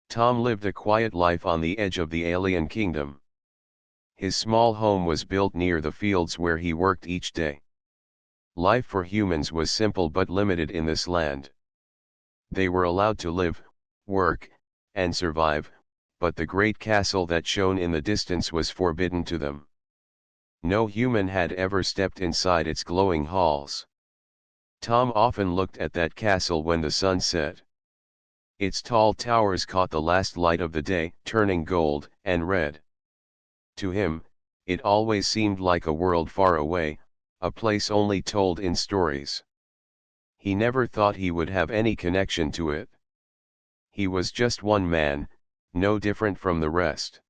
Tom lived a quiet life on the edge of the alien kingdom. His small home was built near the fields where he worked each day. Life for humans was simple but limited in this land. They were allowed to live, work, and survive, but the great castle that shone in the distance was forbidden to them. No human had ever stepped inside its glowing halls. Tom often looked at that castle when the sun set. Its tall towers caught the last light of the day, turning gold and red. To him, it always seemed like a world far away, a place only told in stories. He never thought he would have any connection to it. He was just one man, no different from the rest.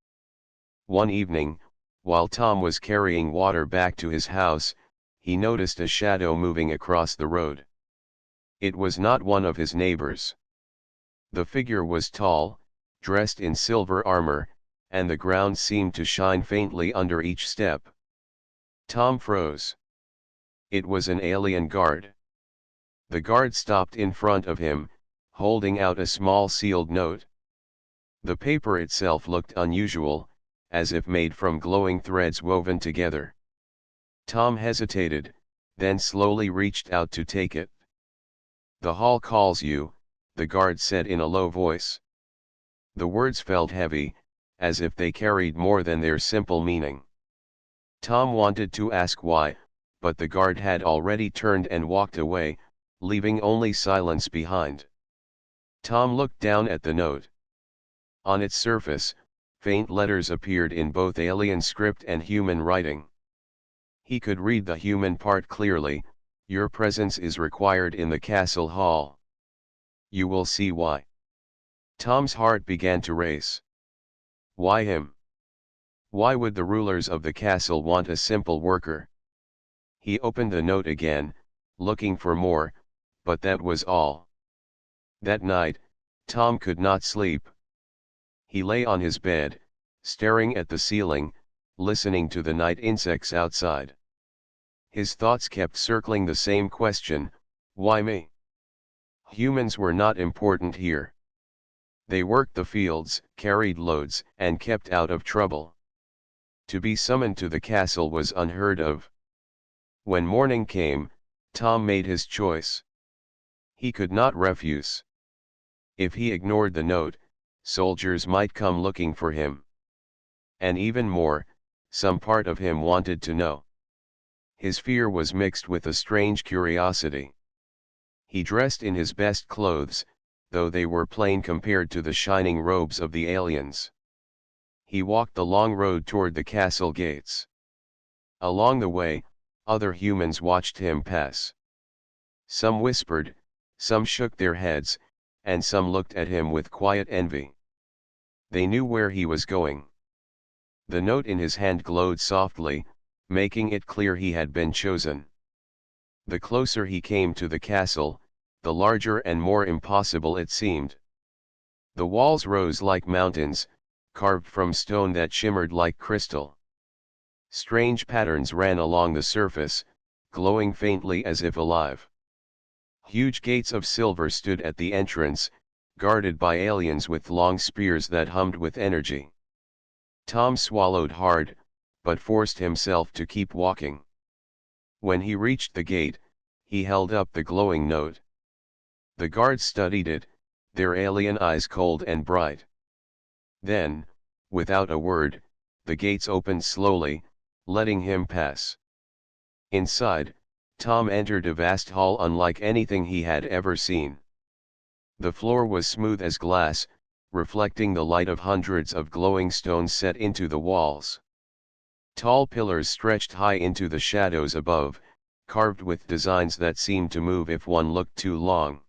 One evening, while Tom was carrying water back to his house, he noticed a shadow moving across the road. It was not one of his neighbors. The figure was tall, dressed in silver armor, and the ground seemed to shine faintly under each step. Tom froze. It was an alien guard. The guard stopped in front of him, holding out a small sealed note. The paper itself looked unusual, as if made from glowing threads woven together. Tom hesitated, then slowly reached out to take it. "The hall calls you," the guard said in a low voice. The words felt heavy, as if they carried more than their simple meaning. Tom wanted to ask why, but the guard had already turned and walked away, leaving only silence behind. Tom looked down at the note. On its surface, faint letters appeared in both alien script and human writing. He could read the human part clearly: "Your presence is required in the castle hall. You will see why." Tom's heart began to race. Why him? Why would the rulers of the castle want a simple worker? He opened the note again, looking for more, but that was all. That night, Tom could not sleep. He lay on his bed, staring at the ceiling, listening to the night insects outside. His thoughts kept circling the same question: why me? Humans were not important here. They worked the fields, carried loads, and kept out of trouble. To be summoned to the castle was unheard of. When morning came, Tom made his choice. He could not refuse. If he ignored the note, soldiers might come looking for him. And even more, some part of him wanted to know. His fear was mixed with a strange curiosity. He dressed in his best clothes, though they were plain compared to the shining robes of the aliens. He walked the long road toward the castle gates. Along the way, other humans watched him pass. Some whispered, some shook their heads, and some looked at him with quiet envy. They knew where he was going. The note in his hand glowed softly, making it clear he had been chosen. The closer he came to the castle, the larger and more impossible it seemed. The walls rose like mountains, carved from stone that shimmered like crystal. Strange patterns ran along the surface, glowing faintly as if alive. Huge gates of silver stood at the entrance, guarded by aliens with long spears that hummed with energy. Tom swallowed hard, but forced himself to keep walking. When he reached the gate, he held up the glowing note. The guards studied it, their alien eyes cold and bright. Then, without a word, the gates opened slowly, letting him pass. Inside, Tom entered a vast hall unlike anything he had ever seen. The floor was smooth as glass, reflecting the light of hundreds of glowing stones set into the walls. Tall pillars stretched high into the shadows above, carved with designs that seemed to move if one looked too long.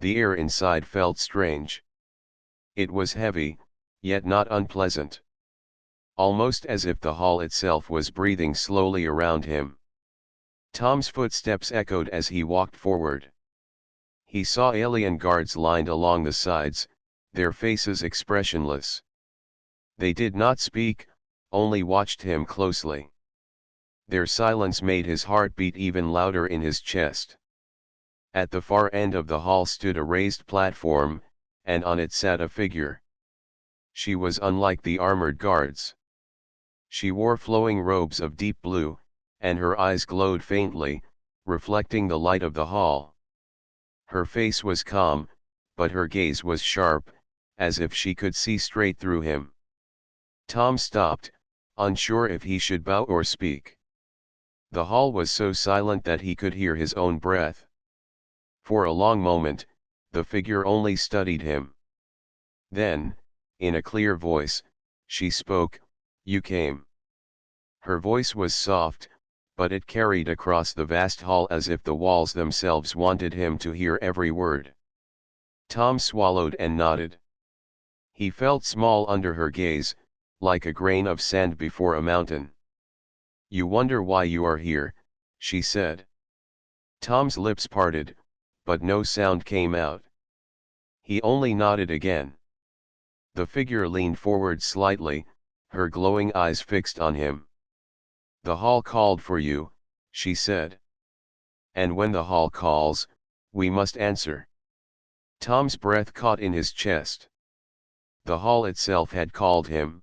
The air inside felt strange. It was heavy, yet not unpleasant. Almost as if the hall itself was breathing slowly around him. Tom's footsteps echoed as he walked forward. He saw alien guards lined along the sides, their faces expressionless. They did not speak, only watched him closely. Their silence made his heart beat even louder in his chest. At the far end of the hall stood a raised platform, and on it sat a figure. She was unlike the armored guards. She wore flowing robes of deep blue, and her eyes glowed faintly, reflecting the light of the hall. Her face was calm, but her gaze was sharp, as if she could see straight through him. Tom stopped, unsure if he should bow or speak. The hall was so silent that he could hear his own breath. For a long moment, the figure only studied him. Then, in a clear voice, she spoke, "You came." Her voice was soft, but it carried across the vast hall as if the walls themselves wanted him to hear every word. Tom swallowed and nodded. He felt small under her gaze, like a grain of sand before a mountain. "You wonder why you are here," she said. Tom's lips parted, but no sound came out. He only nodded again. The figure leaned forward slightly, her glowing eyes fixed on him. "The hall called for you," she said. "And when the hall calls, we must answer." Tom's breath caught in his chest. The hall itself had called him.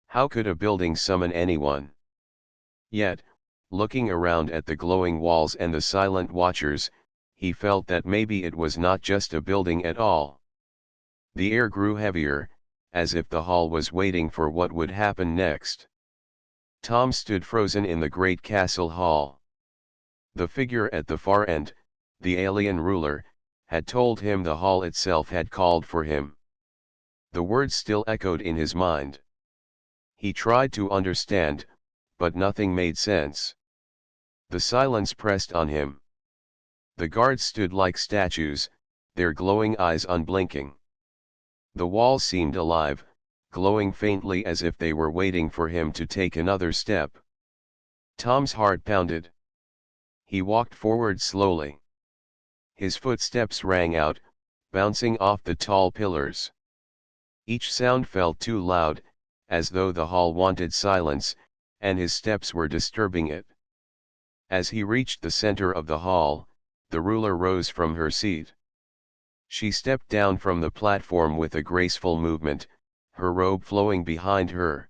How could a building summon anyone? Yet, looking around at the glowing walls and the silent watchers, he felt that maybe it was not just a building at all. The air grew heavier, as if the hall was waiting for what would happen next. Tom stood frozen in the great castle hall. The figure at the far end, the alien ruler, had told him the hall itself had called for him. The words still echoed in his mind. He tried to understand, but nothing made sense. The silence pressed on him. The guards stood like statues, their glowing eyes unblinking. The walls seemed alive, glowing faintly as if they were waiting for him to take another step. Tom's heart pounded. He walked forward slowly. His footsteps rang out, bouncing off the tall pillars. Each sound felt too loud, as though the hall wanted silence, and his steps were disturbing it. As he reached the center of the hall, the ruler rose from her seat. She stepped down from the platform with a graceful movement, her robe flowing behind her.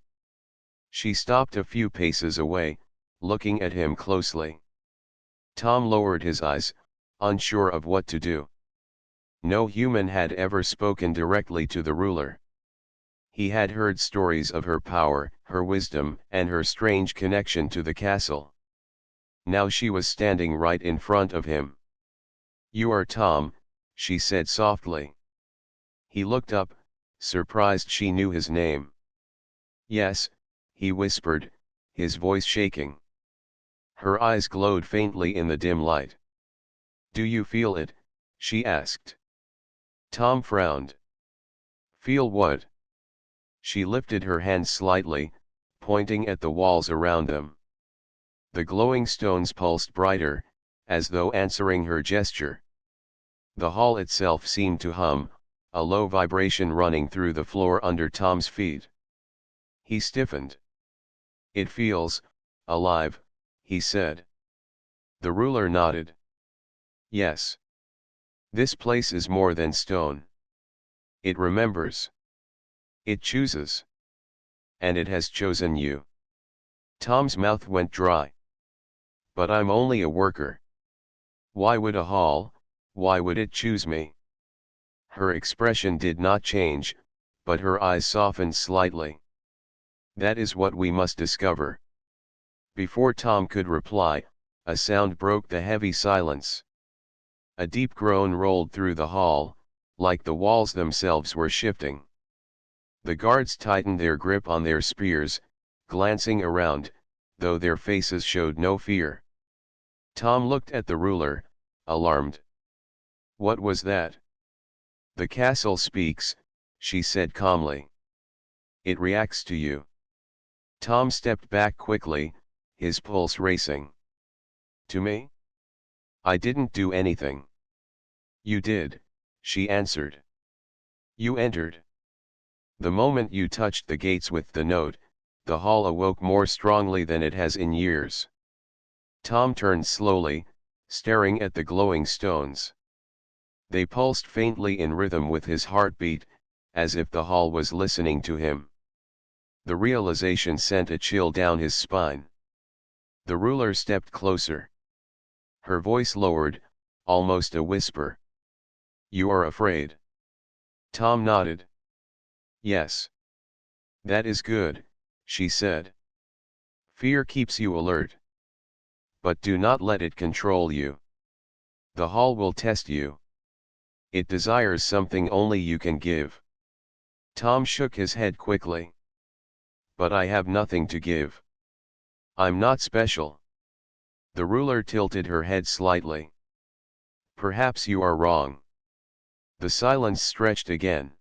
She stopped a few paces away, looking at him closely. Tom lowered his eyes, unsure of what to do. No human had ever spoken directly to the ruler. He had heard stories of her power, her wisdom, and her strange connection to the castle. Now she was standing right in front of him. "You are Tom," she said softly. He looked up, surprised she knew his name. "Yes," he whispered, his voice shaking. Her eyes glowed faintly in the dim light. "Do you feel it?" she asked. Tom frowned. "Feel what?" She lifted her hands slightly, pointing at the walls around them. The glowing stones pulsed brighter, as though answering her gesture. The hall itself seemed to hum, a low vibration running through the floor under Tom's feet. He stiffened. "It feels alive," he said. The ruler nodded. "Yes. This place is more than stone. It remembers. It chooses. And it has chosen you." Tom's mouth went dry. "But I'm only a worker. Why would a hall, why would it choose me?" Her expression did not change, but her eyes softened slightly. "That is what we must discover." Before Tom could reply, a sound broke the heavy silence. A deep groan rolled through the hall, like the walls themselves were shifting. The guards tightened their grip on their spears, glancing around, though their faces showed no fear. Tom looked at the ruler, alarmed. "What was that?" "The castle speaks," she said calmly. "It reacts to you." Tom stepped back quickly, his pulse racing. "To me? I didn't do anything." "You did," she answered. "You entered. The moment you touched the gates with the note, the hall awoke more strongly than it has in years." Tom turned slowly, staring at the glowing stones. They pulsed faintly in rhythm with his heartbeat, as if the hall was listening to him. The realization sent a chill down his spine. The ruler stepped closer. Her voice lowered, almost a whisper. "You are afraid?" Tom nodded. "Yes. That is good," she said. "Fear keeps you alert. But do not let it control you. The hall will test you. It desires something only you can give." Tom shook his head quickly. "But I have nothing to give. I'm not special." The ruler tilted her head slightly. "Perhaps you are wrong." The silence stretched again.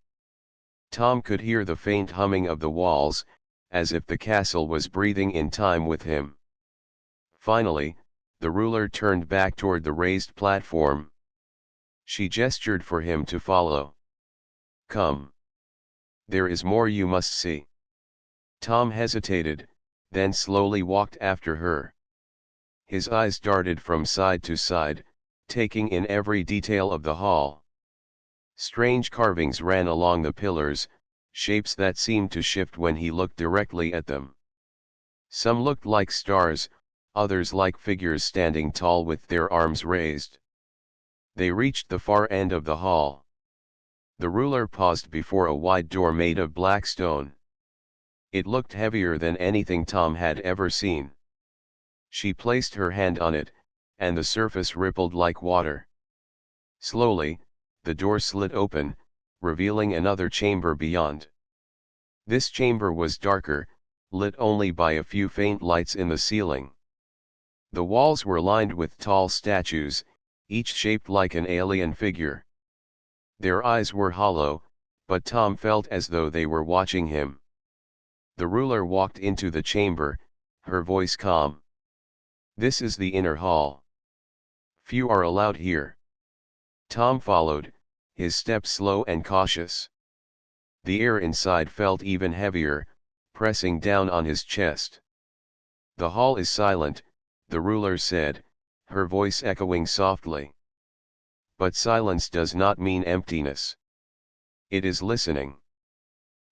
Tom could hear the faint humming of the walls, as if the castle was breathing in time with him. Finally, the ruler turned back toward the raised platform. She gestured for him to follow. "Come. There is more you must see." Tom hesitated, then slowly walked after her. His eyes darted from side to side, taking in every detail of the hall. Strange carvings ran along the pillars, shapes that seemed to shift when he looked directly at them. Some looked like stars, others like figures standing tall with their arms raised. They reached the far end of the hall. The ruler paused before a wide door made of black stone. It looked heavier than anything Tom had ever seen. She placed her hand on it, and the surface rippled like water. Slowly, the door slid open, revealing another chamber beyond. This chamber was darker, lit only by a few faint lights in the ceiling. The walls were lined with tall statues, each shaped like an alien figure. Their eyes were hollow, but Tom felt as though they were watching him. The ruler walked into the chamber, her voice calm. "This is the inner hall. Few are allowed here." Tom followed, his steps slow and cautious. The air inside felt even heavier, pressing down on his chest. "The hall is silent," the ruler said, her voice echoing softly. "But silence does not mean emptiness. It is listening.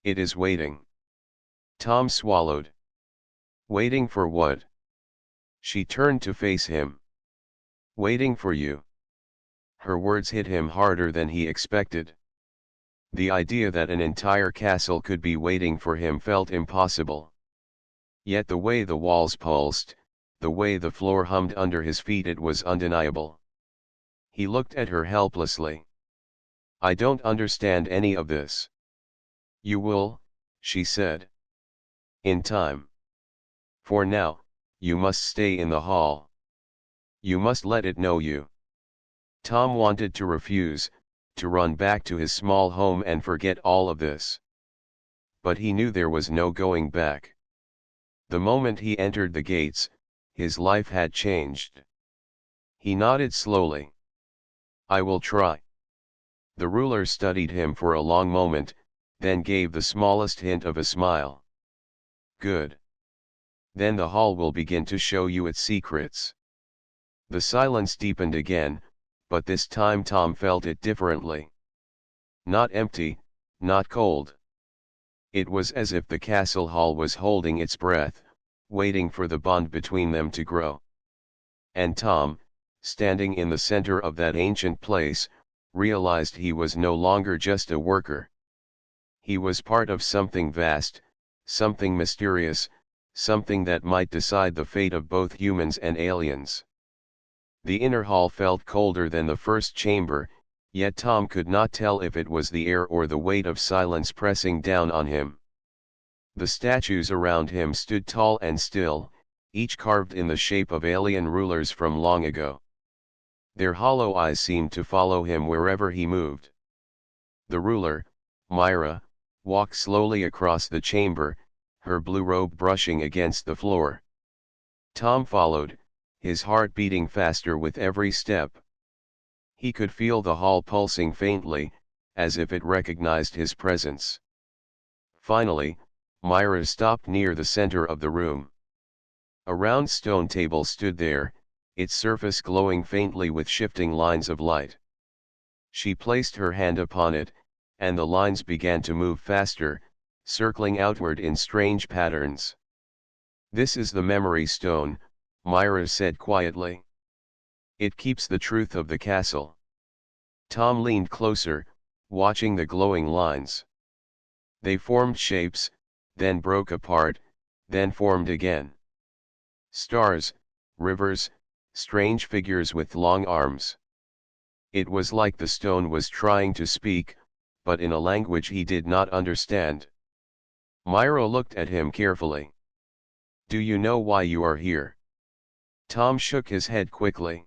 It is waiting." Tom swallowed. "Waiting for what?" She turned to face him. "Waiting for you." Her words hit him harder than he expected. The idea that an entire castle could be waiting for him felt impossible. Yet the way the walls pulsed, the way the floor hummed under his feet, it was undeniable. He looked at her helplessly. "I don't understand any of this." "You will," she said. "In time. For now, you must stay in the hall. You must let it know you." Tom wanted to refuse, to run back to his small home and forget all of this. But he knew there was no going back. The moment he entered the gates, his life had changed. He nodded slowly. "I will try." The ruler studied him for a long moment, then gave the smallest hint of a smile. "Good. Then the hall will begin to show you its secrets." The silence deepened again, but this time Tom felt it differently. Not empty, not cold. It was as if the castle hall was holding its breath, waiting for the bond between them to grow. And Tom, standing in the center of that ancient place, realized he was no longer just a worker. He was part of something vast, something mysterious, something that might decide the fate of both humans and aliens. The inner hall felt colder than the first chamber, yet Tom could not tell if it was the air or the weight of silence pressing down on him. The statues around him stood tall and still, each carved in the shape of alien rulers from long ago. Their hollow eyes seemed to follow him wherever he moved. The ruler, Myra, walked slowly across the chamber, her blue robe brushing against the floor. Tom followed, his heart beating faster with every step. He could feel the hall pulsing faintly, as if it recognized his presence. Finally, Myra stopped near the center of the room. A round stone table stood there, its surface glowing faintly with shifting lines of light. She placed her hand upon it, and the lines began to move faster, circling outward in strange patterns. "This is the memory stone," Myra said quietly. "It keeps the truth of the castle." Tom leaned closer, watching the glowing lines. They formed shapes, then broke apart, then formed again. Stars, rivers, strange figures with long arms. It was like the stone was trying to speak, but in a language he did not understand. Myra looked at him carefully. "Do you know why you are here?" Tom shook his head quickly.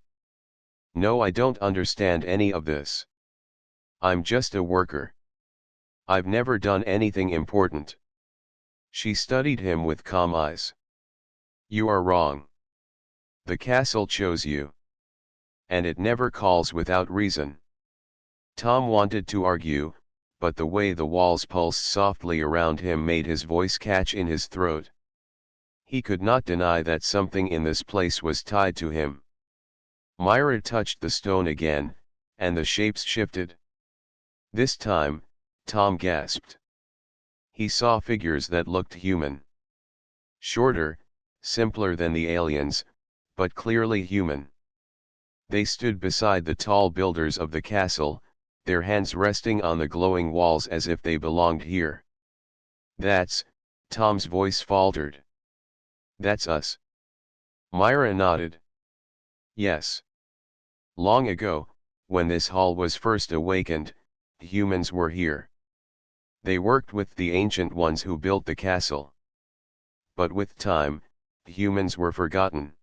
"No, I don't understand any of this. I'm just a worker. I've never done anything important." She studied him with calm eyes. "You are wrong. The castle chose you. And it never calls without reason." Tom wanted to argue, but the way the walls pulsed softly around him made his voice catch in his throat. He could not deny that something in this place was tied to him. Myra touched the stone again, and the shapes shifted. This time, Tom gasped. He saw figures that looked human. Shorter, simpler than the aliens, but clearly human. They stood beside the tall builders of the castle, their hands resting on the glowing walls as if they belonged here. "That's," Tom's voice faltered. "That's us." Myra nodded. "Yes. Long ago, when this hall was first awakened, humans were here. They worked with the ancient ones who built the castle. But with time, humans were forgotten.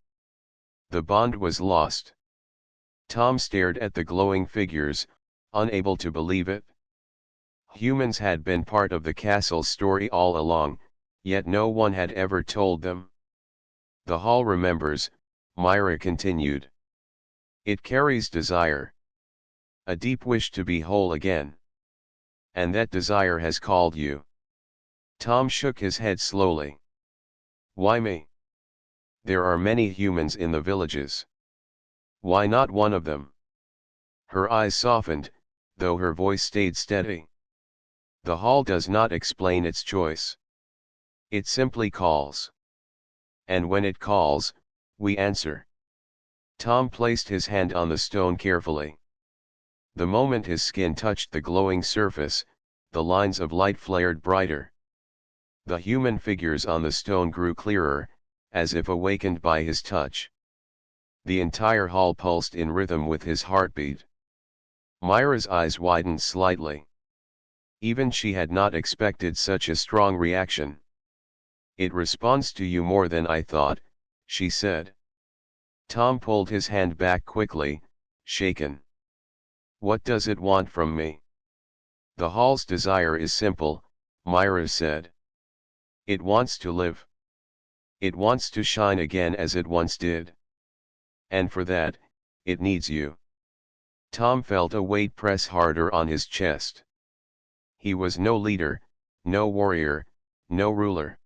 The bond was lost." Tom stared at the glowing figures, unable to believe it. Humans had been part of the castle's story all along, yet no one had ever told them. "The hall remembers," Myra continued. "It carries desire. A deep wish to be whole again. And that desire has called you." Tom shook his head slowly. "Why me? There are many humans in the villages. Why not one of them?" Her eyes softened, though her voice stayed steady. "The hall does not explain its choice. It simply calls. And when it calls, we answer." Tom placed his hand on the stone carefully. The moment his skin touched the glowing surface, the lines of light flared brighter. The human figures on the stone grew clearer, as if awakened by his touch. The entire hall pulsed in rhythm with his heartbeat. Myra's eyes widened slightly. Even she had not expected such a strong reaction. "It responds to you more than I thought," she said. Tom pulled his hand back quickly, shaken. "What does it want from me?" "The hall's desire is simple," Myra said. "It wants to live. It wants to shine again as it once did. And for that, it needs you." Tom felt a weight press harder on his chest. He was no leader, no warrior, no ruler.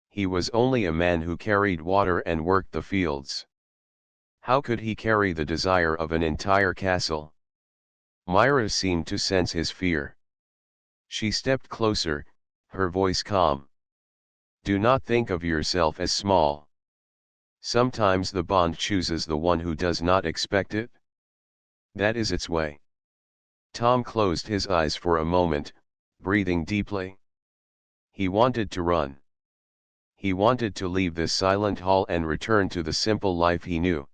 He was only a man who carried water and worked the fields. How could he carry the desire of an entire castle? Myra seemed to sense his fear. She stepped closer, her voice calm. "Do not think of yourself as small. Sometimes the bond chooses the one who does not expect it. That is its way." Tom closed his eyes for a moment, breathing deeply. He wanted to run. He wanted to leave this silent hall and return to the simple life he knew.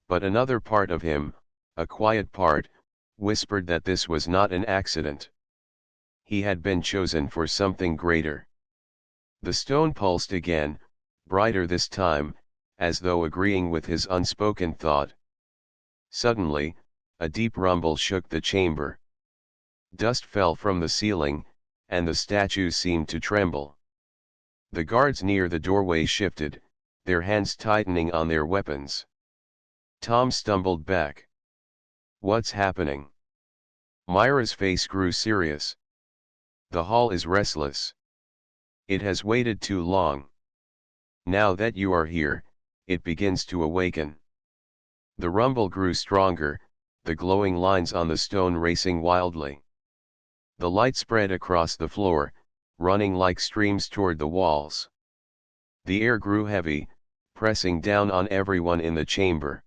But another part of him, a quiet part, whispered that this was not an accident. He had been chosen for something greater. The stone pulsed again, brighter this time, as though agreeing with his unspoken thought. Suddenly, a deep rumble shook the chamber. Dust fell from the ceiling, and the statues seemed to tremble. The guards near the doorway shifted, their hands tightening on their weapons. Tom stumbled back. "What's happening?" Myra's face grew serious. "The hall is restless. It has waited too long. Now that you are here, it begins to awaken." The rumble grew stronger, the glowing lines on the stone racing wildly. The light spread across the floor, running like streams toward the walls. The air grew heavy, pressing down on everyone in the chamber.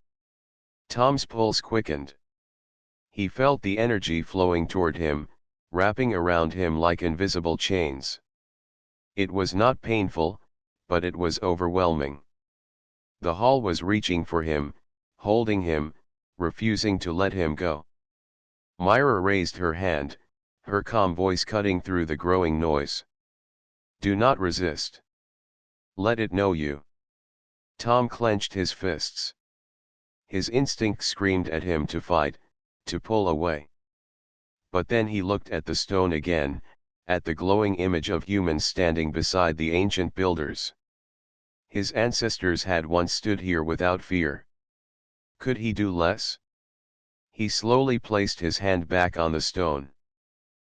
Tom's pulse quickened. He felt the energy flowing toward him, wrapping around him like invisible chains. It was not painful, but it was overwhelming. The hall was reaching for him, holding him, refusing to let him go. Myra raised her hand, her calm voice cutting through the growing noise. Do not resist. Let it know you. Tom clenched his fists. His instinct screamed at him to fight, to pull away. But then he looked at the stone again, at the glowing image of humans standing beside the ancient builders. His ancestors had once stood here without fear. Could he do less? He slowly placed his hand back on the stone.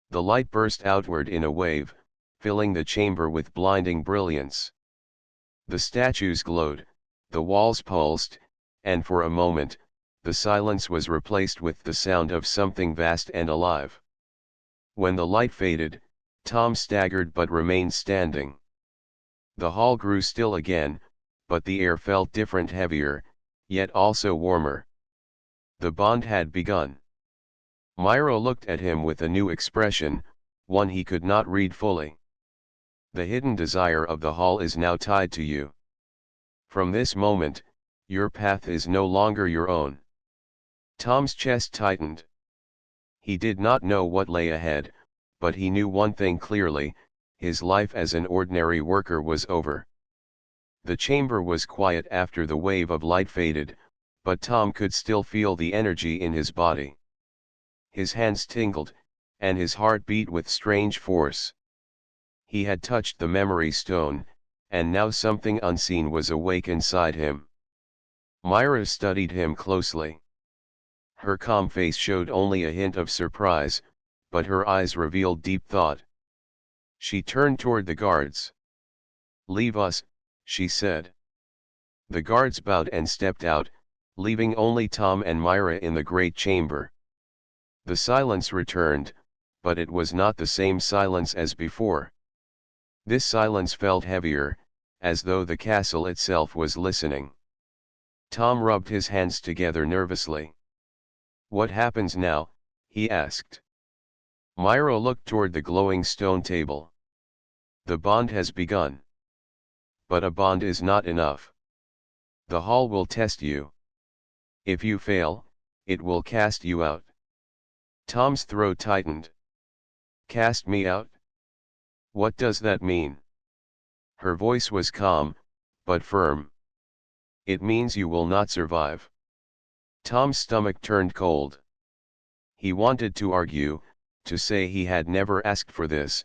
The light burst outward in a wave, filling the chamber with blinding brilliance. The statues glowed, the walls pulsed, and for a moment, the silence was replaced with the sound of something vast and alive. When the light faded, Tom staggered but remained standing. The hall grew still again, but the air felt different, heavier, yet also warmer. The bond had begun. Myra looked at him with a new expression, one he could not read fully. The hidden desire of the hall is now tied to you. From this moment, your path is no longer your own. Tom's chest tightened. He did not know what lay ahead, but he knew one thing clearly: his life as an ordinary worker was over. The chamber was quiet after the wave of light faded, but Tom could still feel the energy in his body. His hands tingled, and his heart beat with strange force. He had touched the memory stone, and now something unseen was awake inside him. Myra studied him closely. Her calm face showed only a hint of surprise, but her eyes revealed deep thought. She turned toward the guards. "Leave us," she said. The guards bowed and stepped out, leaving only Tom and Myra in the great chamber. The silence returned, but it was not the same silence as before. This silence felt heavier, as though the castle itself was listening. Tom rubbed his hands together nervously. "What happens now?" he asked. Myra looked toward the glowing stone table. "The bond has begun. But a bond is not enough. The hall will test you. If you fail, it will cast you out." Tom's throat tightened. "Cast me out? What does that mean?" Her voice was calm, but firm. "It means you will not survive." Tom's stomach turned cold. He wanted to argue, to say he had never asked for this,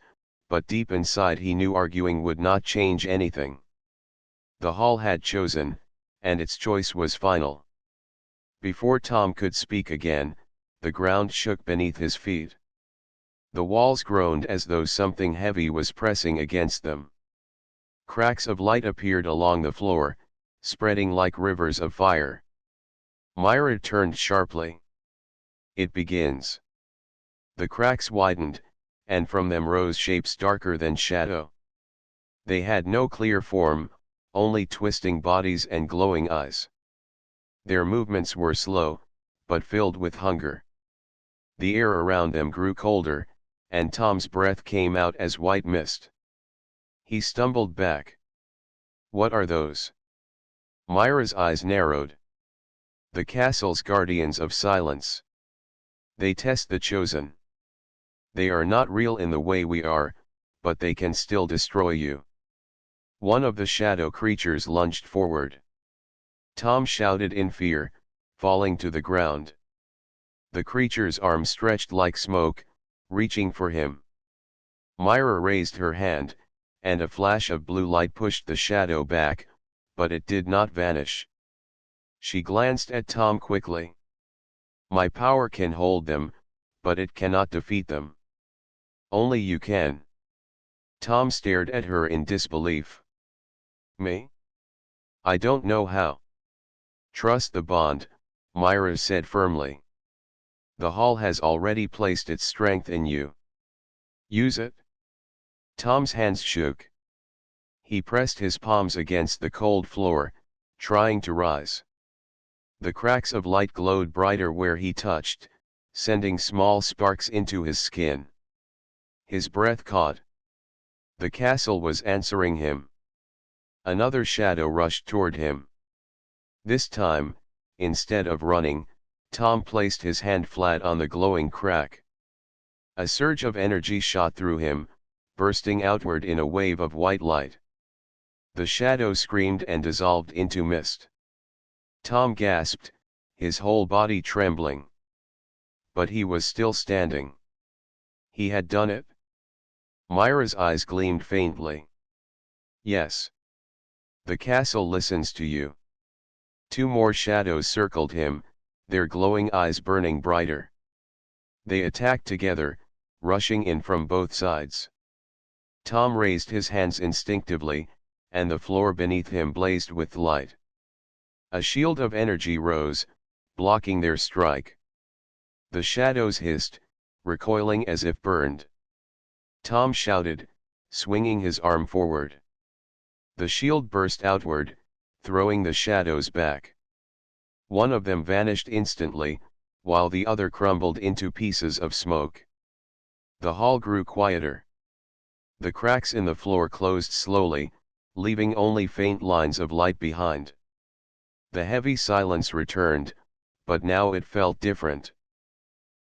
but deep inside he knew arguing would not change anything. The hall had chosen, and its choice was final. Before Tom could speak again, the ground shook beneath his feet. The walls groaned as though something heavy was pressing against them. Cracks of light appeared along the floor, spreading like rivers of fire. Myra turned sharply. "It begins." The cracks widened, and from them rose shapes darker than shadow. They had no clear form, only twisting bodies and glowing eyes. Their movements were slow, but filled with hunger. The air around them grew colder, and Tom's breath came out as white mist. He stumbled back. "What are those?" Myra's eyes narrowed. "The castle's guardians of silence. They test the chosen. They are not real in the way we are, but they can still destroy you." One of the shadow creatures lunged forward. Tom shouted in fear, falling to the ground. The creature's arm stretched like smoke, reaching for him. Myra raised her hand, and a flash of blue light pushed the shadow back, but it did not vanish. She glanced at Tom quickly. "My power can hold them, but it cannot defeat them." "Only you can." Tom stared at her in disbelief. "Me? I don't know how." "Trust the bond," Myra said firmly. The hall has already placed its strength in you. Use it. Tom's hands shook. He pressed his palms against the cold floor, trying to rise. The cracks of light glowed brighter where he touched, sending small sparks into his skin. His breath caught. The castle was answering him. Another shadow rushed toward him. This time, instead of running, Tom placed his hand flat on the glowing crack. A surge of energy shot through him, bursting outward in a wave of white light. The shadow screamed and dissolved into mist. Tom gasped, his whole body trembling. But he was still standing. He had done it. Myra's eyes gleamed faintly. Yes. The castle listens to you. Two more shadows circled him, their glowing eyes burning brighter. They attacked together, rushing in from both sides. Tom raised his hands instinctively, and the floor beneath him blazed with light. A shield of energy rose, blocking their strike. The shadows hissed, recoiling as if burned. Tom shouted, swinging his arm forward. The shield burst outward, throwing the shadows back. One of them vanished instantly, while the other crumbled into pieces of smoke. The hall grew quieter. The cracks in the floor closed slowly, leaving only faint lines of light behind. The heavy silence returned, but now it felt different.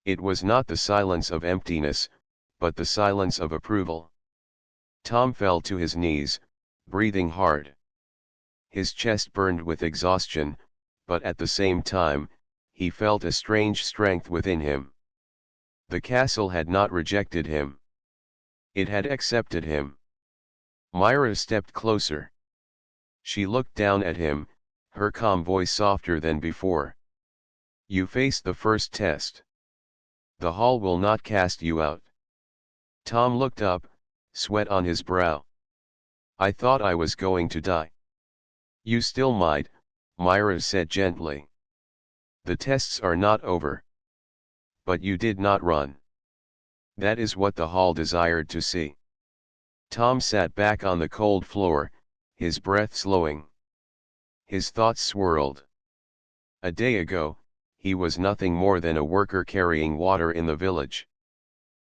It was not the silence of emptiness, but the silence of approval. Tom fell to his knees, breathing hard. His chest burned with exhaustion, but at the same time, he felt a strange strength within him. The castle had not rejected him. It had accepted him. Myra stepped closer. She looked down at him, her calm voice softer than before. You faced the first test. The hall will not cast you out. Tom looked up, sweat on his brow. I thought I was going to die. You still might, Myra said gently. The tests are not over. But you did not run. That is what the hall desired to see. Tom sat back on the cold floor, his breath slowing. His thoughts swirled. A day ago, he was nothing more than a worker carrying water in the village.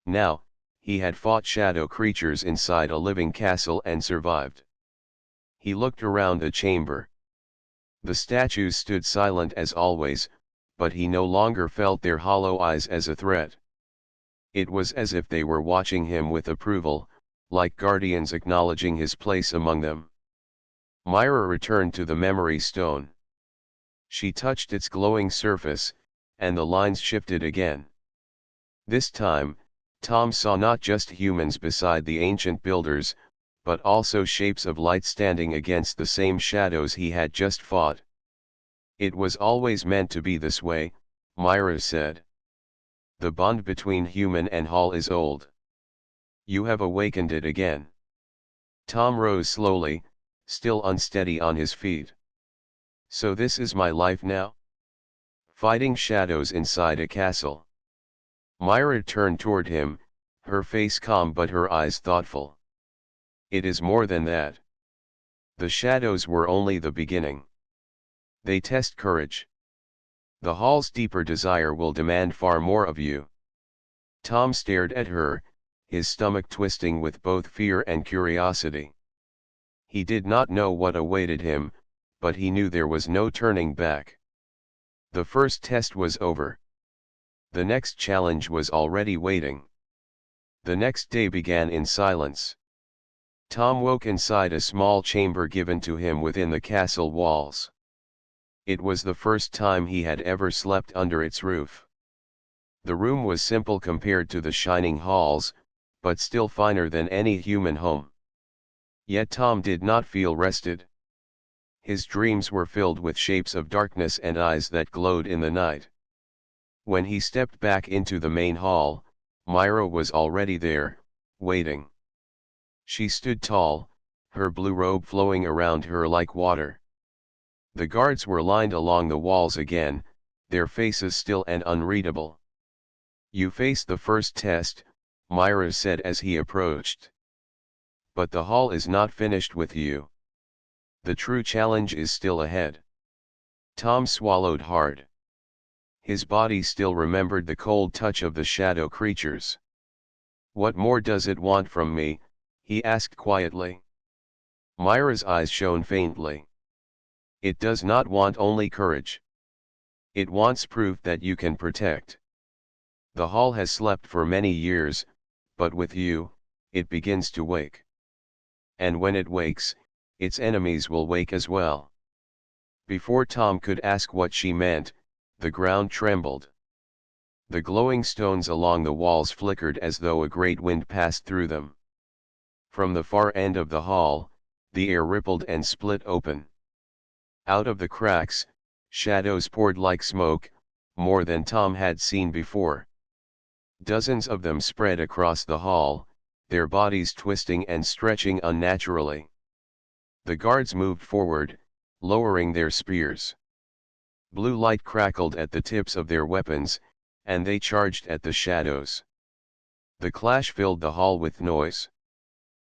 Now, he had fought shadow creatures inside a living castle and survived. He looked around the chamber. The statues stood silent as always, but he no longer felt their hollow eyes as a threat. It was as if they were watching him with approval, like guardians acknowledging his place among them. Myra returned to the memory stone. She touched its glowing surface, and the lines shifted again. This time, Tom saw not just humans beside the ancient builders, but also shapes of light standing against the same shadows he had just fought. It was always meant to be this way, Myra said. The bond between human and hall is old. You have awakened it again. Tom rose slowly, still unsteady on his feet. So this is my life now? Fighting shadows inside a castle. Myra turned toward him, her face calm but her eyes thoughtful. It is more than that. The shadows were only the beginning. They test courage. The hall's deeper desire will demand far more of you. Tom stared at her, his stomach twisting with both fear and curiosity. He did not know what awaited him, but he knew there was no turning back. The first test was over. The next challenge was already waiting. The next day began in silence. Tom woke inside a small chamber given to him within the castle walls. It was the first time he had ever slept under its roof. The room was simple compared to the shining halls, but still finer than any human home. Yet Tom did not feel rested. His dreams were filled with shapes of darkness and eyes that glowed in the night. When he stepped back into the main hall, Myra was already there, waiting. She stood tall, her blue robe flowing around her like water. The guards were lined along the walls again, their faces still and unreadable. You faced the first test, Myra said as he approached. But the hall is not finished with you. The true challenge is still ahead. Tom swallowed hard. His body still remembered the cold touch of the shadow creatures. What more does it want from me? He asked quietly. Myra's eyes shone faintly. It does not want only courage. It wants proof that you can protect. The hall has slept for many years, but with you, it begins to wake. And when it wakes, its enemies will wake as well. Before Tom could ask what she meant, the ground trembled. The glowing stones along the walls flickered as though a great wind passed through them. From the far end of the hall, the air rippled and split open. Out of the cracks, shadows poured like smoke, more than Tom had seen before. Dozens of them spread across the hall, their bodies twisting and stretching unnaturally. The guards moved forward, lowering their spears. Blue light crackled at the tips of their weapons, and they charged at the shadows. The clash filled the hall with noise.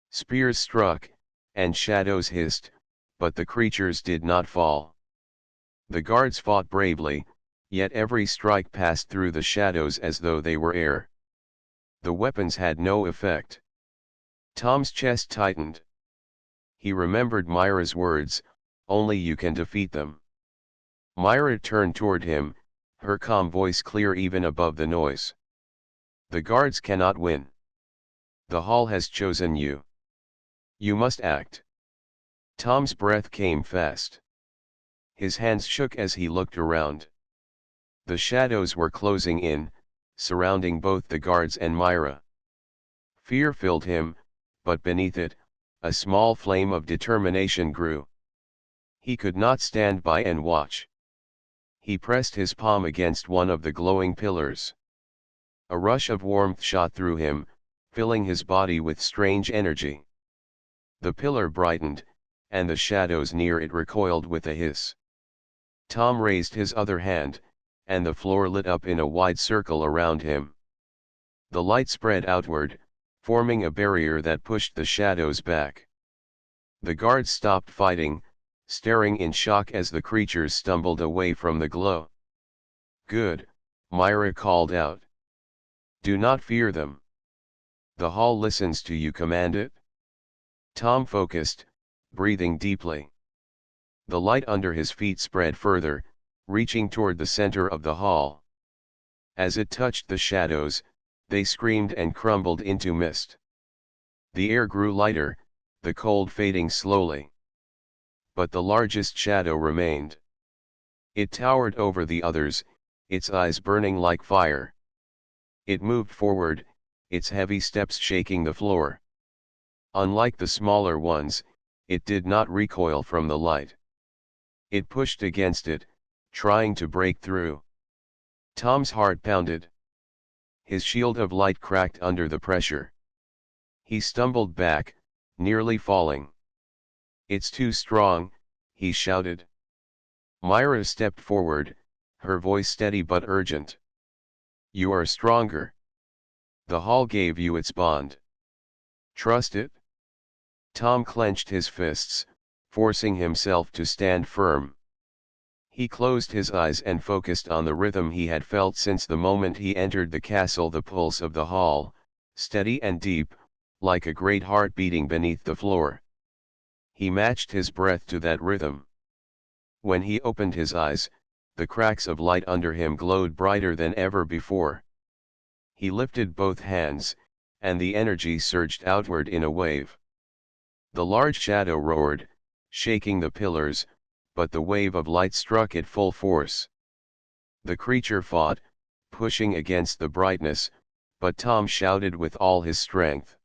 Spears struck, and shadows hissed, but the creatures did not fall. The guards fought bravely, yet every strike passed through the shadows as though they were air. The weapons had no effect. Tom's chest tightened. He remembered Myra's words, only you can defeat them. Myra turned toward him, her calm voice clear even above the noise. The guards cannot win. The hall has chosen you. You must act. Tom's breath came fast. His hands shook as he looked around. The shadows were closing in, surrounding both the guards and Myra. Fear filled him, but beneath it, a small flame of determination grew. He could not stand by and watch. He pressed his palm against one of the glowing pillars. A rush of warmth shot through him, filling his body with strange energy. The pillar brightened, and the shadows near it recoiled with a hiss. Tom raised his other hand, and the floor lit up in a wide circle around him. The light spread outward, forming a barrier that pushed the shadows back. The guards stopped fighting, staring in shock as the creatures stumbled away from the glow. Good, Myra called out. Do not fear them. The hall listens to you command it. Tom focused, breathing deeply. The light under his feet spread further, reaching toward the center of the hall. As it touched the shadows, they screamed and crumbled into mist. The air grew lighter, the cold fading slowly. But the largest shadow remained. It towered over the others, its eyes burning like fire. It moved forward, its heavy steps shaking the floor. Unlike the smaller ones, it did not recoil from the light. It pushed against it, trying to break through. Tom's heart pounded. His shield of light cracked under the pressure. He stumbled back, nearly falling. It's too strong, he shouted. Myra stepped forward, her voice steady but urgent. You are stronger. The hall gave you its bond. Trust it? Tom clenched his fists, forcing himself to stand firm. He closed his eyes and focused on the rhythm he had felt since the moment he entered the castle, the pulse of the hall, steady and deep, like a great heart beating beneath the floor. He matched his breath to that rhythm. When he opened his eyes, the cracks of light under him glowed brighter than ever before. He lifted both hands, and the energy surged outward in a wave. The large shadow roared, shaking the pillars, but the wave of light struck it full force. The creature fought, pushing against the brightness, but Tom shouted with all his strength.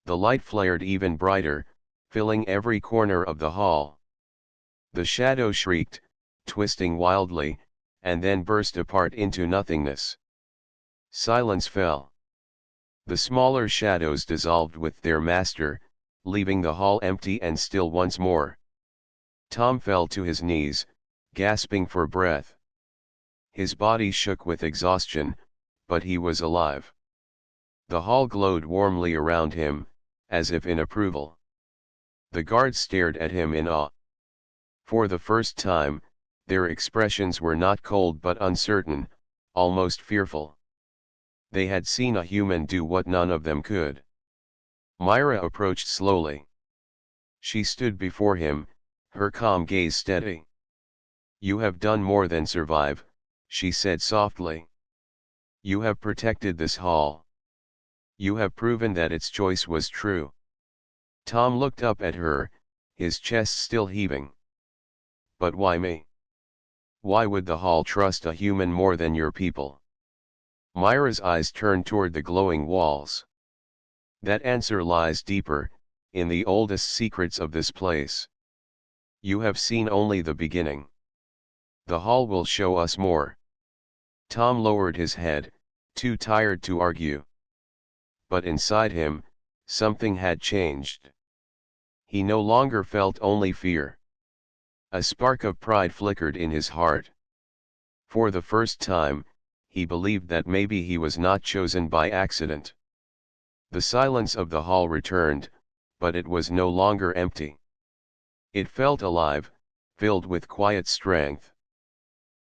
The light flared even brighter, filling every corner of the hall. The shadow shrieked, twisting wildly, and then burst apart into nothingness. Silence fell. The smaller shadows dissolved with their master, leaving the hall empty and still once more. Tom fell to his knees, gasping for breath. His body shook with exhaustion, but he was alive. The hall glowed warmly around him, as if in approval. The guards stared at him in awe. For the first time, their expressions were not cold but uncertain, almost fearful. They had seen a human do what none of them could. Myra approached slowly. She stood before him, her calm gaze steady. "You have done more than survive," she said softly. "You have protected this hall. You have proven that its choice was true." Tom looked up at her, his chest still heaving. "But why me? Why would the hall trust a human more than your people?" Myra's eyes turned toward the glowing walls. "That answer lies deeper, in the oldest secrets of this place. You have seen only the beginning. The hall will show us more." Tom lowered his head, too tired to argue. But inside him, something had changed. He no longer felt only fear. A spark of pride flickered in his heart. For the first time, he believed that maybe he was not chosen by accident. The silence of the hall returned, but it was no longer empty. It felt alive, filled with quiet strength.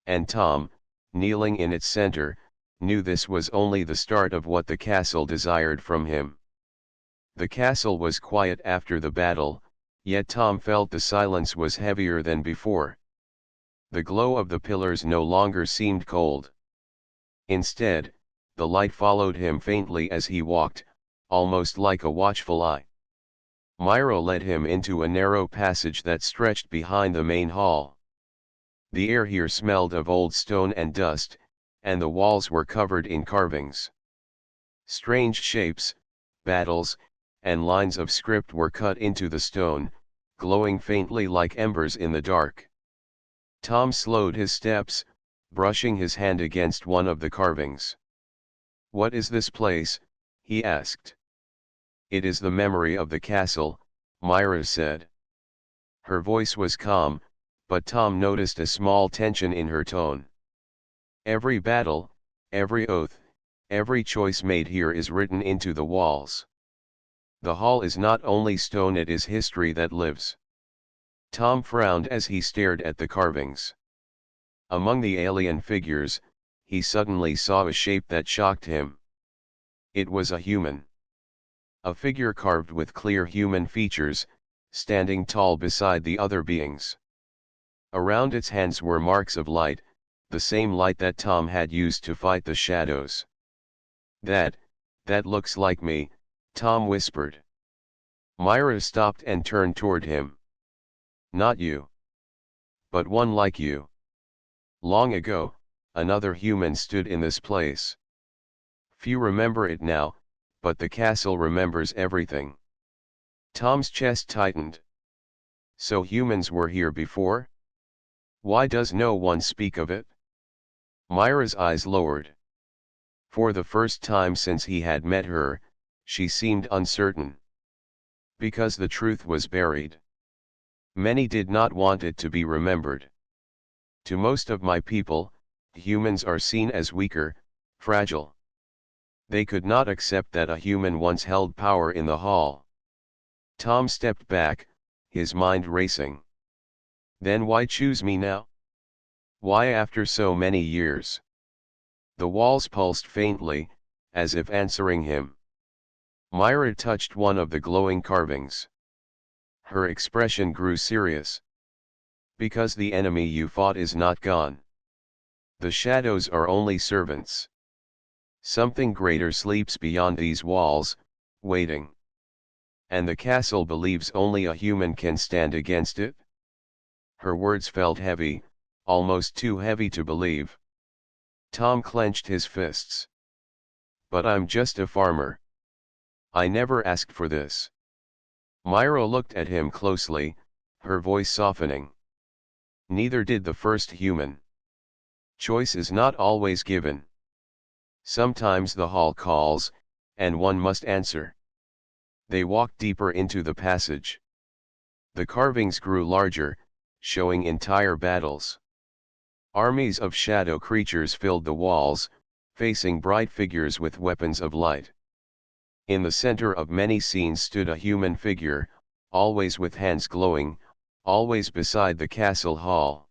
And Tom, kneeling in its center, knew this was only the start of what the castle desired from him. The castle was quiet after the battle, yet Tom felt the silence was heavier than before. The glow of the pillars no longer seemed cold. Instead, the light followed him faintly as he walked, almost like a watchful eye. Myra led him into a narrow passage that stretched behind the main hall. The air here smelled of old stone and dust, and the walls were covered in carvings. Strange shapes, battles, and lines of script were cut into the stone, glowing faintly like embers in the dark. Tom slowed his steps, brushing his hand against one of the carvings. "What is this place?" he asked. "It is the memory of the castle," Myra said. Her voice was calm, but Tom noticed a small tension in her tone. "Every battle, every oath, every choice made here is written into the walls. The hall is not only stone, it is history that lives." Tom frowned as he stared at the carvings. Among the alien figures, he suddenly saw a shape that shocked him. It was a human. A figure carved with clear human features, standing tall beside the other beings. Around its hands were marks of light, the same light that Tom had used to fight the shadows. That looks like me," Tom whispered. Myra stopped and turned toward him. "Not you. But one like you. Long ago, another human stood in this place. Few remember it now, but the castle remembers everything." Tom's chest tightened. "So humans were here before? Why does no one speak of it?" Myra's eyes lowered. For the first time since he had met her, she seemed uncertain. "Because the truth was buried. Many did not want it to be remembered. To most of my people, humans are seen as weaker, fragile. They could not accept that a human once held power in the hall." Tom stepped back, his mind racing. "Then why choose me now? Why after so many years?" The walls pulsed faintly, as if answering him. Myra touched one of the glowing carvings. Her expression grew serious. "Because the enemy you fought is not gone. The shadows are only servants. Something greater sleeps beyond these walls, waiting. And the castle believes only a human can stand against it." Her words felt heavy, almost too heavy to believe. Tom clenched his fists. "But I'm just a farmer. I never asked for this." Myra looked at him closely, her voice softening. "Neither did the first human. Choice is not always given. Sometimes the hall calls, and one must answer." They walked deeper into the passage. The carvings grew larger, showing entire battles. Armies of shadow creatures filled the walls, facing bright figures with weapons of light. In the center of many scenes stood a human figure, always with hands glowing, always beside the castle hall.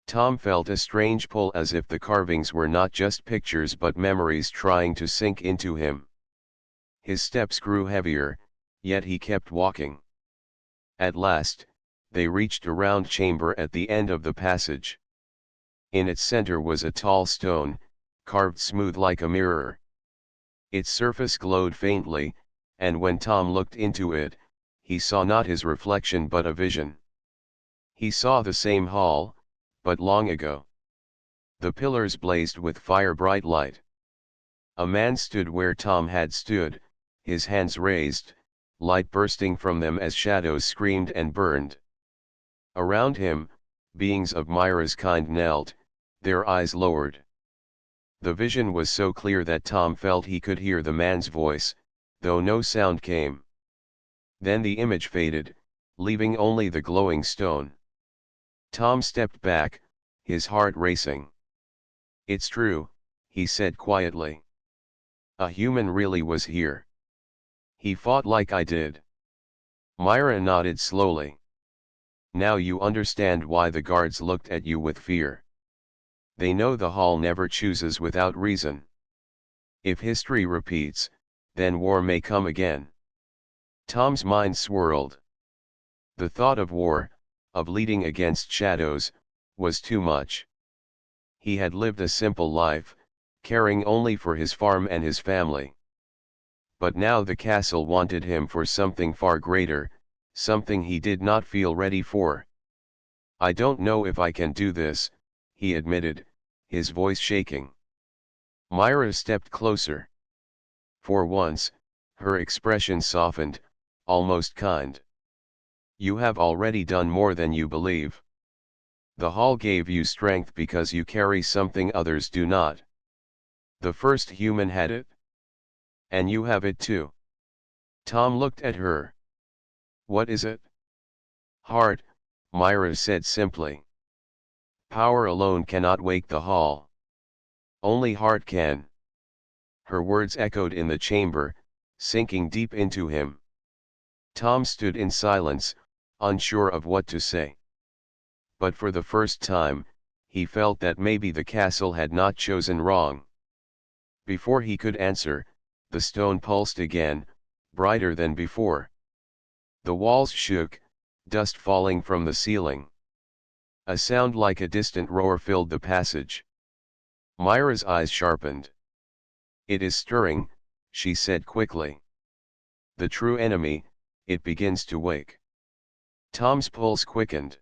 Tom felt a strange pull, as if the carvings were not just pictures but memories trying to sink into him. His steps grew heavier, yet he kept walking. At last, they reached a round chamber at the end of the passage. In its center was a tall stone, carved smooth like a mirror. Its surface glowed faintly, and when Tom looked into it, he saw not his reflection but a vision. He saw the same hall, but long ago. The pillars blazed with fire-bright light. A man stood where Tom had stood, his hands raised, light bursting from them as shadows screamed and burned. Around him, beings of Myra's kind knelt, their eyes lowered. The vision was so clear that Tom felt he could hear the man's voice, though no sound came. Then the image faded, leaving only the glowing stone. Tom stepped back, his heart racing. "It's true," he said quietly. "A human really was here. He fought like I did." Myra nodded slowly. "Now you understand why the guards looked at you with fear. They know the hall never chooses without reason. If history repeats, then war may come again." Tom's mind swirled. The thought of war, of leading against shadows, was too much. He had lived a simple life, caring only for his farm and his family. But now the castle wanted him for something far greater, something he did not feel ready for. "I don't know if I can do this," he admitted, his voice shaking. Myra stepped closer. For once, her expression softened, almost kind. "You have already done more than you believe. The hall gave you strength because you carry something others do not. The first human had it. And you have it too." Tom looked at her. "What is it?" "Heart," Myra said simply. "Power alone cannot wake the hall. Only heart can." Her words echoed in the chamber, sinking deep into him. Tom stood in silence, unsure of what to say. But for the first time, he felt that maybe the castle had not chosen wrong. Before he could answer, the stone pulsed again, brighter than before. The walls shook, dust falling from the ceiling. A sound like a distant roar filled the passage. Myra's eyes sharpened. "It is stirring," she said quickly. "The true enemy, it begins to wake." Tom's pulse quickened.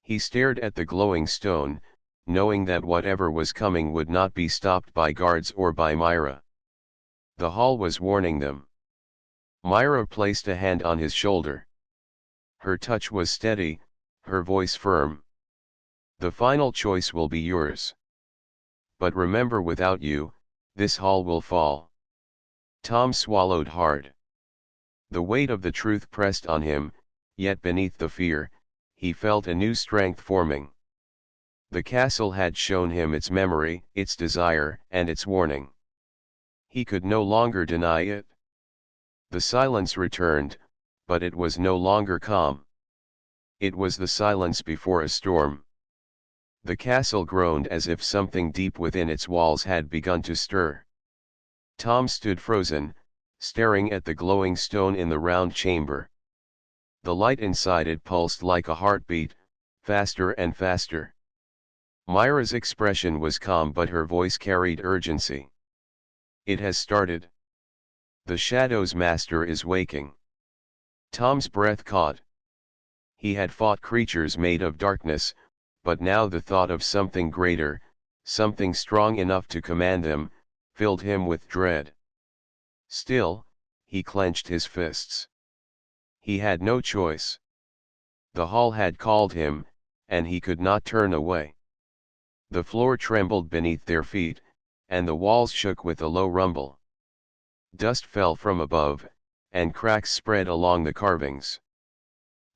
He stared at the glowing stone, knowing that whatever was coming would not be stopped by guards or by Myra. The hall was warning them. Myra placed a hand on his shoulder. Her touch was steady, her voice firm. "The final choice will be yours. But remember, without you, this hall will fall." Tom swallowed hard. The weight of the truth pressed on him, yet beneath the fear, he felt a new strength forming. The castle had shown him its memory, its desire, and its warning. He could no longer deny it. The silence returned, but it was no longer calm. It was the silence before a storm. The castle groaned as if something deep within its walls had begun to stir. Tom stood frozen, staring at the glowing stone in the round chamber. The light inside it pulsed like a heartbeat, faster and faster. Myra's expression was calm, but her voice carried urgency. "It has started. The Shadow's master is waking." Tom's breath caught. He had fought creatures made of darkness, but now the thought of something greater, something strong enough to command them, filled him with dread. Still, he clenched his fists. He had no choice. The hall had called him, and he could not turn away. The floor trembled beneath their feet, and the walls shook with a low rumble. Dust fell from above, and cracks spread along the carvings.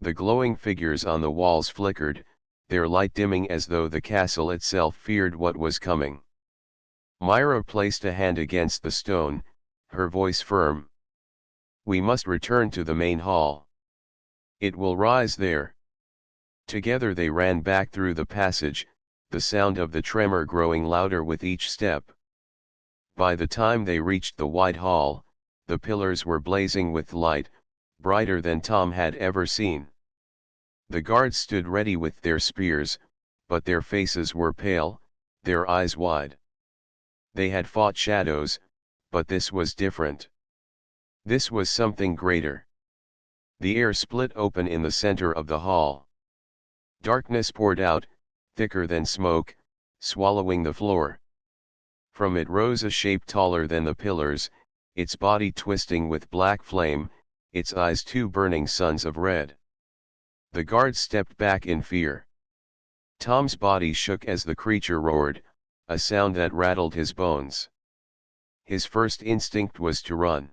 The glowing figures on the walls flickered, their light dimming as though the castle itself feared what was coming. Myra placed a hand against the stone, her voice firm. "We must return to the main hall. It will rise there." Together they ran back through the passage, the sound of the tremor growing louder with each step. By the time they reached the wide hall, the pillars were blazing with light, brighter than Tom had ever seen. The guards stood ready with their spears, but their faces were pale, their eyes wide. They had fought shadows, but this was different. This was something greater. The air split open in the center of the hall. Darkness poured out, thicker than smoke, swallowing the floor. From it rose a shape taller than the pillars, its body twisting with black flame, its eyes two burning suns of red. The guards stepped back in fear. Tom's body shook as the creature roared, a sound that rattled his bones. His first instinct was to run.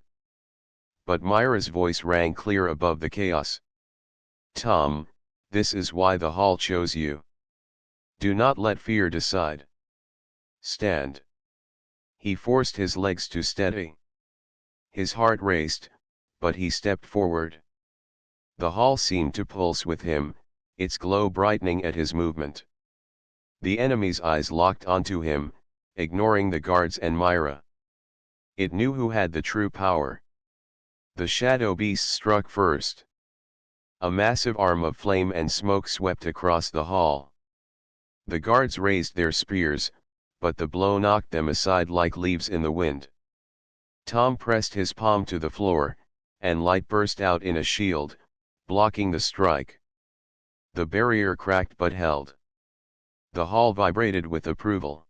But Myra's voice rang clear above the chaos. "Tom, this is why the hall chose you. Do not let fear decide. Stand." He forced his legs to steady. His heart raced, but he stepped forward. The hall seemed to pulse with him, its glow brightening at his movement. The enemy's eyes locked onto him, ignoring the guards and Myra. It knew who had the true power. The shadow beast struck first. A massive arm of flame and smoke swept across the hall. The guards raised their spears, but the blow knocked them aside like leaves in the wind. Tom pressed his palm to the floor, and light burst out in a shield, blocking the strike. The barrier cracked but held. The hall vibrated with approval.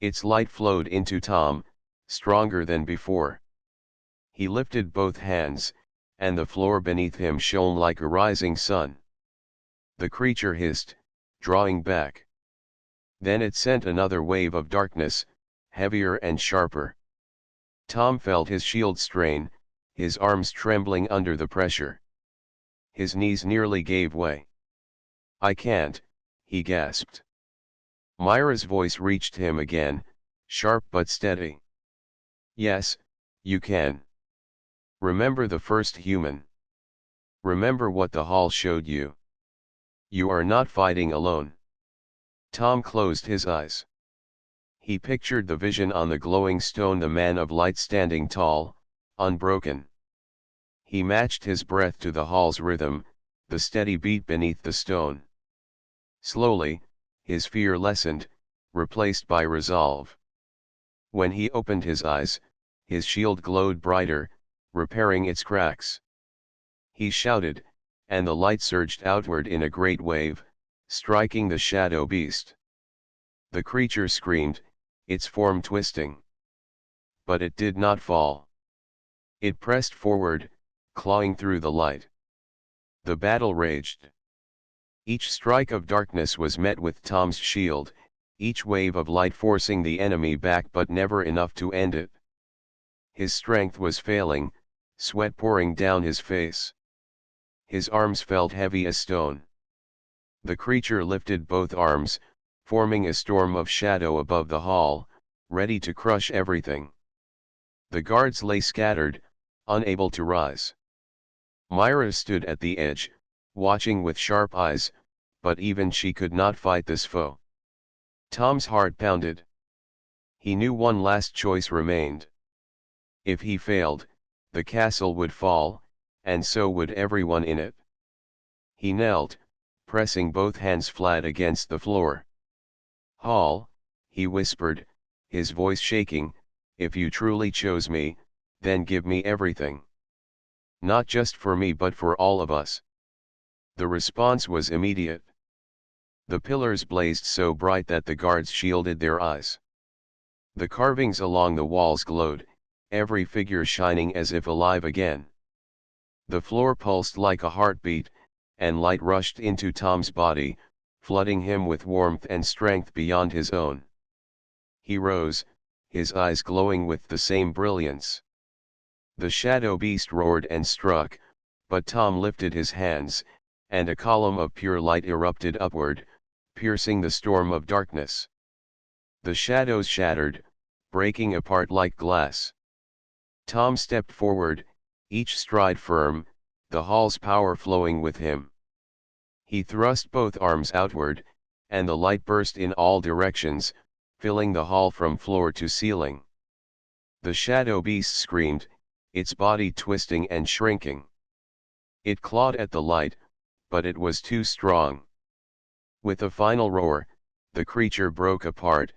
Its light flowed into Tom, stronger than before. He lifted both hands, and the floor beneath him shone like a rising sun. The creature hissed, drawing back. Then it sent another wave of darkness, heavier and sharper. Tom felt his shield strain, his arms trembling under the pressure. His knees nearly gave way. "I can't," he gasped. Myra's voice reached him again, sharp but steady. "Yes, you can. Remember the first human. Remember what the hall showed you. You are not fighting alone." Tom closed his eyes. He pictured the vision on the glowing stone, the man of light standing tall, unbroken. He matched his breath to the hall's rhythm, the steady beat beneath the stone. Slowly, his fear lessened, replaced by resolve. When he opened his eyes, his shield glowed brighter, repairing its cracks. He shouted, and the light surged outward in a great wave, striking the shadow beast. The creature screamed, its form twisting. But it did not fall. It pressed forward, clawing through the light. The battle raged. Each strike of darkness was met with Tom's shield, each wave of light forcing the enemy back, but never enough to end it. His strength was failing, sweat pouring down his face. His arms felt heavy as stone. The creature lifted both arms, forming a storm of shadow above the hall, ready to crush everything. The guards lay scattered, unable to rise. Myra stood at the edge, watching with sharp eyes, but even she could not fight this foe. Tom's heart pounded. He knew one last choice remained. If he failed, the castle would fall, and so would everyone in it. He knelt, pressing both hands flat against the floor. "Hall," he whispered, his voice shaking, "if you truly chose me, then give me everything. Not just for me but for all of us." The response was immediate. The pillars blazed so bright that the guards shielded their eyes. The carvings along the walls glowed, every figure shining as if alive again. The floor pulsed like a heartbeat, and light rushed into Tom's body, flooding him with warmth and strength beyond his own. He rose, his eyes glowing with the same brilliance. The shadow beast roared and struck, but Tom lifted his hands, and a column of pure light erupted upward, piercing the storm of darkness. The shadows shattered, breaking apart like glass. Tom stepped forward, each stride firm, the hall's power flowing with him. He thrust both arms outward, and the light burst in all directions, filling the hall from floor to ceiling. The shadow beast screamed, its body twisting and shrinking. It clawed at the light, but it was too strong. With a final roar, the creature broke apart,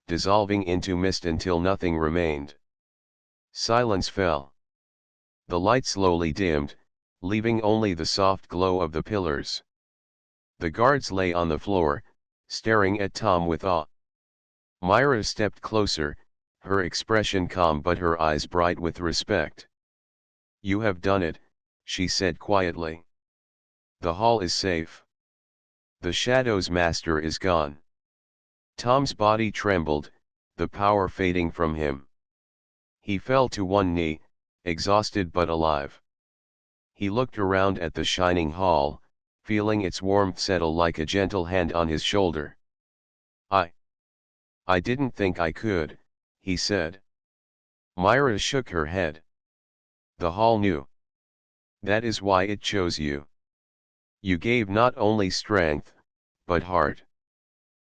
dissolving into mist until nothing remained. Silence fell. The light slowly dimmed, leaving only the soft glow of the pillars. The guards lay on the floor, staring at Tom with awe. Myra stepped closer, her expression calm but her eyes bright with respect. "You have done it," she said quietly. "The hall is safe. The Shadow's master is gone." Tom's body trembled, the power fading from him. He fell to one knee, exhausted but alive. He looked around at the shining hall, feeling its warmth settle like a gentle hand on his shoulder. I didn't think I could," he said. Myra shook her head. "The hall knew. That is why it chose you. You gave not only strength, but heart.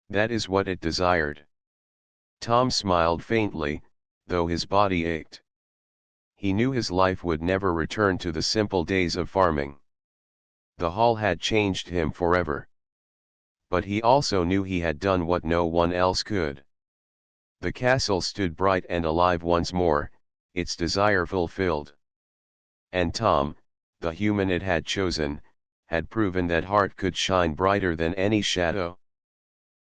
That is what it desired." Tom smiled faintly, though his body ached. He knew his life would never return to the simple days of farming. The hall had changed him forever. But he also knew he had done what no one else could. The castle stood bright and alive once more, its desire fulfilled. And Tom, the human it had chosen, had proven that heart could shine brighter than any shadow.